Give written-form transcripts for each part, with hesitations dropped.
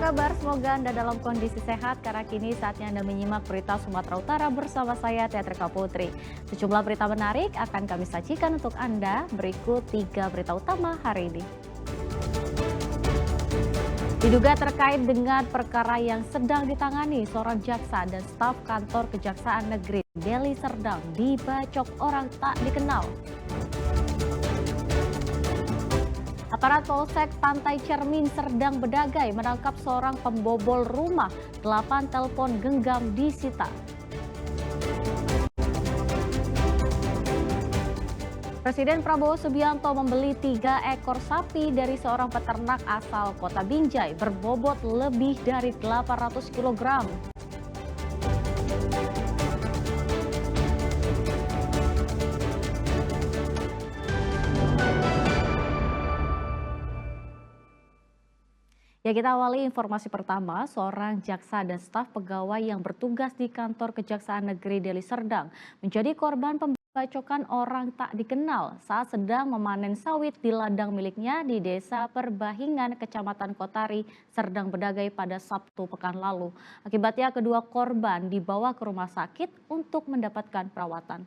kabar? Semoga Anda dalam kondisi sehat karena kini saatnya Anda menyimak berita Sumatera Utara bersama saya Teatrika Putri. Sejumlah berita menarik akan kami sajikan untuk Anda. Berikut 3 berita utama hari ini. Diduga terkait dengan perkara yang sedang ditangani, seorang jaksa dan staf kantor Kejaksaan Negeri Deli Serdang dibacok orang tak dikenal. Aparat Polsek Pantai Cermin Serdang Bedagai menangkap seorang pembobol rumah, 8 telepon genggam disita. Presiden Prabowo Subianto membeli 3 ekor sapi dari seorang peternak asal Kota Binjai berbobot lebih dari 800 kg. Ya, kita awali informasi pertama. Seorang jaksa dan staf pegawai yang bertugas di kantor Kejaksaan Negeri Deli Serdang menjadi korban pembacokan orang tak dikenal saat sedang memanen sawit di ladang miliknya di Desa Perbahingan, Kecamatan Kotari, Serdang Bedagai pada Sabtu pekan lalu. Akibatnya kedua korban dibawa ke rumah sakit untuk mendapatkan perawatan.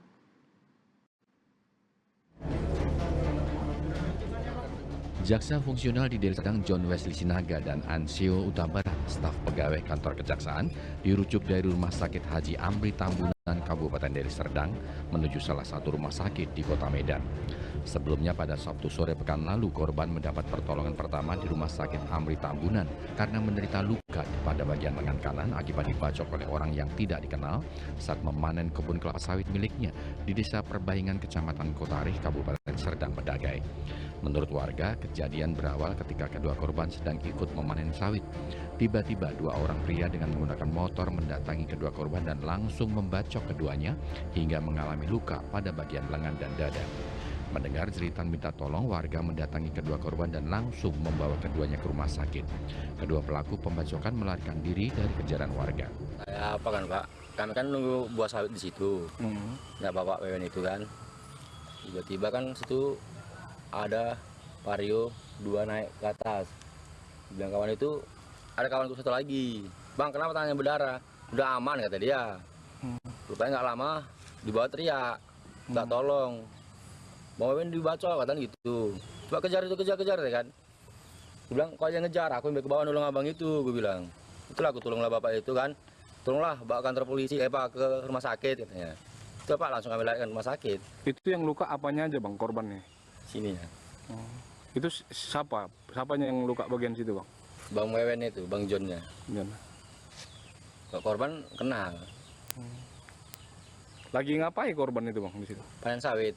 Jaksa fungsional di Deli Serdang John Wesley Sinaga dan Ansio Utabarat, staf pegawai kantor kejaksaan, dirujuk dari Rumah Sakit Haji Amri Tambunan, Kabupaten Deli Serdang, menuju salah satu rumah sakit di Kota Medan. Sebelumnya pada Sabtu sore pekan lalu, korban mendapat pertolongan pertama di Rumah Sakit Amri Tambunan karena menderita luka pada bagian lengan kanan akibat dibacok oleh orang yang tidak dikenal saat memanen kebun kelapa sawit miliknya di Desa Perbahingan, Kecamatan Kotari, Kabupaten Serdang Bedagai. Menurut warga, kejadian berawal ketika kedua korban sedang ikut memanen sawit. Tiba-tiba 2 orang pria dengan menggunakan motor mendatangi kedua korban dan langsung membacok keduanya hingga mengalami luka pada bagian lengan dan dada. Mendengar jeritan minta tolong, warga mendatangi kedua korban dan langsung membawa keduanya ke rumah sakit. Kedua pelaku pembacokan melarikan diri dari kejaran warga. Apa kan Pak, kami kan nunggu buah sawit di situ, nggak bapak wewen itu kan. Tiba-tiba kan situ ada vario 2 naik ke atas. Bilang kawan itu, ada kawanku satu lagi, bang kenapa tangannya berdarah? Udah aman kata dia. Rupanya nggak lama dibawa teriak, nggak tolong. Mau dibacok katanya gitu. Coba kejar itu, kejar ya kan. Gue bilang kau yang ngejar, aku yang ke bawah nolong abang itu, gue bilang. Itulah aku tolonglah bapak itu kan. Tolonglah bawa kantor polisi, Pak ke rumah sakit katanya. Itu Pak langsung kami larikan ke rumah sakit. Itu yang luka apanya aja bang korbannya? Sini ya. Itu siapa? Siapanya yang luka bagian situ bang? Bang Wewen itu, Bang Johnnya. Korban kenal. Lagi ngapain korban itu bang di situ? Panen sawit.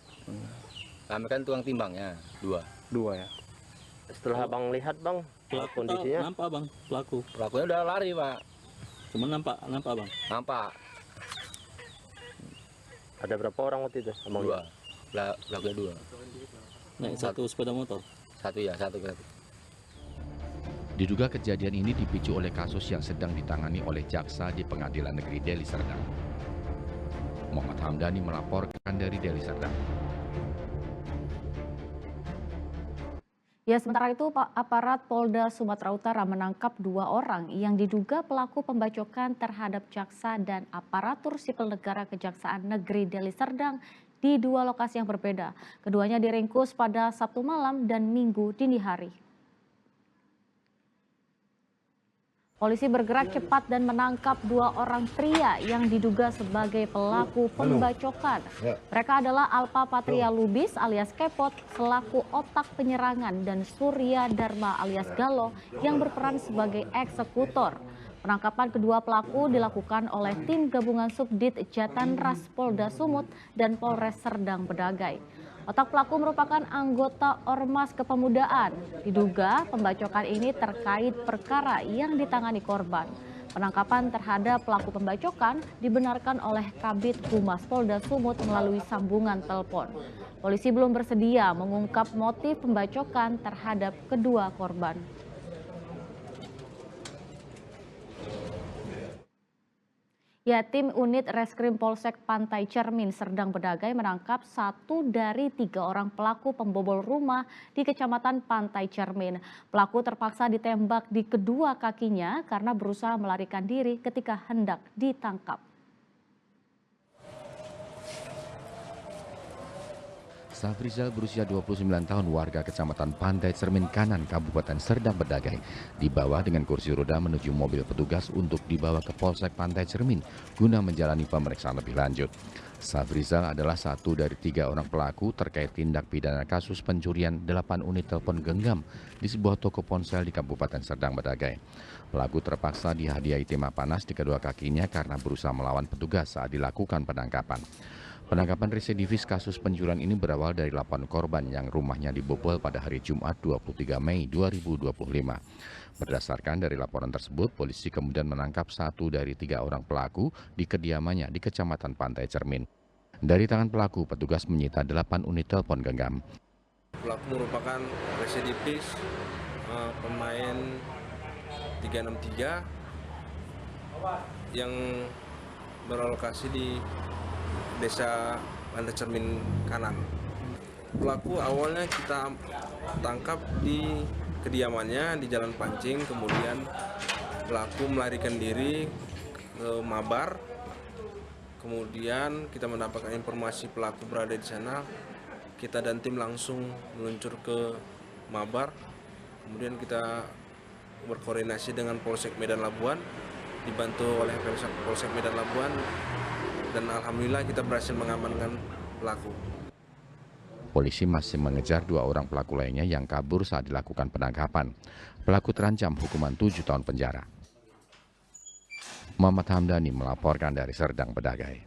Kami kan tukang timbangnya, 2. 2 ya. Setelah abang lihat bang, kondisinya nampak bang Pelakunya udah lari Pak. cuma nampak bang. Nampak. ada berapa orang waktu itu? Abang 2. Pelakunya 2. Naik satu sepeda motor. Satu berarti. Diduga kejadian ini dipicu oleh kasus yang sedang ditangani oleh jaksa di Pengadilan Negeri Deli Serdang. Muhammad Hamdani melaporkan dari Deli Serdang. Ya, sementara itu aparat Polda Sumatera Utara menangkap 2 orang yang diduga pelaku pembacokan terhadap jaksa dan aparatur sipil negara Kejaksaan Negeri Deli Serdang di 2 lokasi yang berbeda. Keduanya diringkus pada Sabtu malam dan Minggu dini hari. Polisi bergerak cepat dan menangkap 2 orang pria yang diduga sebagai pelaku pembacokan. Mereka adalah Alpa Patria Lubis alias Kepot selaku otak penyerangan dan Surya Dharma alias Galo yang berperan sebagai eksekutor. Penangkapan kedua pelaku dilakukan oleh tim gabungan Subdit Jatanras Polda Sumut dan Polres Serdang Bedagai. Otak pelaku merupakan anggota Ormas Kepemudaan. Diduga pembacokan ini terkait perkara yang ditangani korban. Penangkapan terhadap pelaku pembacokan dibenarkan oleh Kabid Humas Polda Sumut melalui sambungan telepon. Polisi belum bersedia mengungkap motif pembacokan terhadap kedua korban. Ya, tim unit Reskrim Polsek Pantai Cermin Serdang Bedagai menangkap 1 dari 3 orang pelaku pembobol rumah di Kecamatan Pantai Cermin. Pelaku terpaksa ditembak di kedua kakinya karena berusaha melarikan diri ketika hendak ditangkap. Safrizal berusia 29 tahun warga Kecamatan Pantai Cermin Kanan, Kabupaten Serdang Bedagai, dibawa dengan kursi roda menuju mobil petugas untuk dibawa ke Polsek Pantai Cermin guna menjalani pemeriksaan lebih lanjut. Safrizal adalah 1 dari 3 orang pelaku terkait tindak pidana kasus pencurian 8 unit telepon genggam di sebuah toko ponsel di Kabupaten Serdang Bedagai. Pelaku terpaksa dihadiahi timah panas di kedua kakinya karena berusaha melawan petugas saat dilakukan penangkapan. Penangkapan residivis kasus pencurian ini berawal dari laporan korban yang rumahnya dibobol pada hari Jumat 23 Mei 2025. Berdasarkan dari laporan tersebut, polisi kemudian menangkap 1 dari 3 orang pelaku di kediamannya di Kecamatan Pantai Cermin. Dari tangan pelaku, petugas menyita 8 unit telepon genggam. Pelaku merupakan residivis pemain 363 yang beralokasi di Desa Pantai Cermin Kanan. Pelaku awalnya kita tangkap di kediamannya di Jalan Pancing, kemudian pelaku melarikan diri ke Mabar. Kemudian kita mendapatkan informasi pelaku berada di sana. Kita dan tim langsung meluncur ke Mabar. Kemudian kita berkoordinasi dengan Polsek Medan Labuan, dibantu oleh Polsek Medan Labuan. Dan alhamdulillah kita berhasil mengamankan pelaku. Polisi masih mengejar 2 orang pelaku lainnya yang kabur saat dilakukan penangkapan. Pelaku terancam hukuman 7 tahun penjara. Muhammad Hamdani melaporkan dari Serdang Bedagai.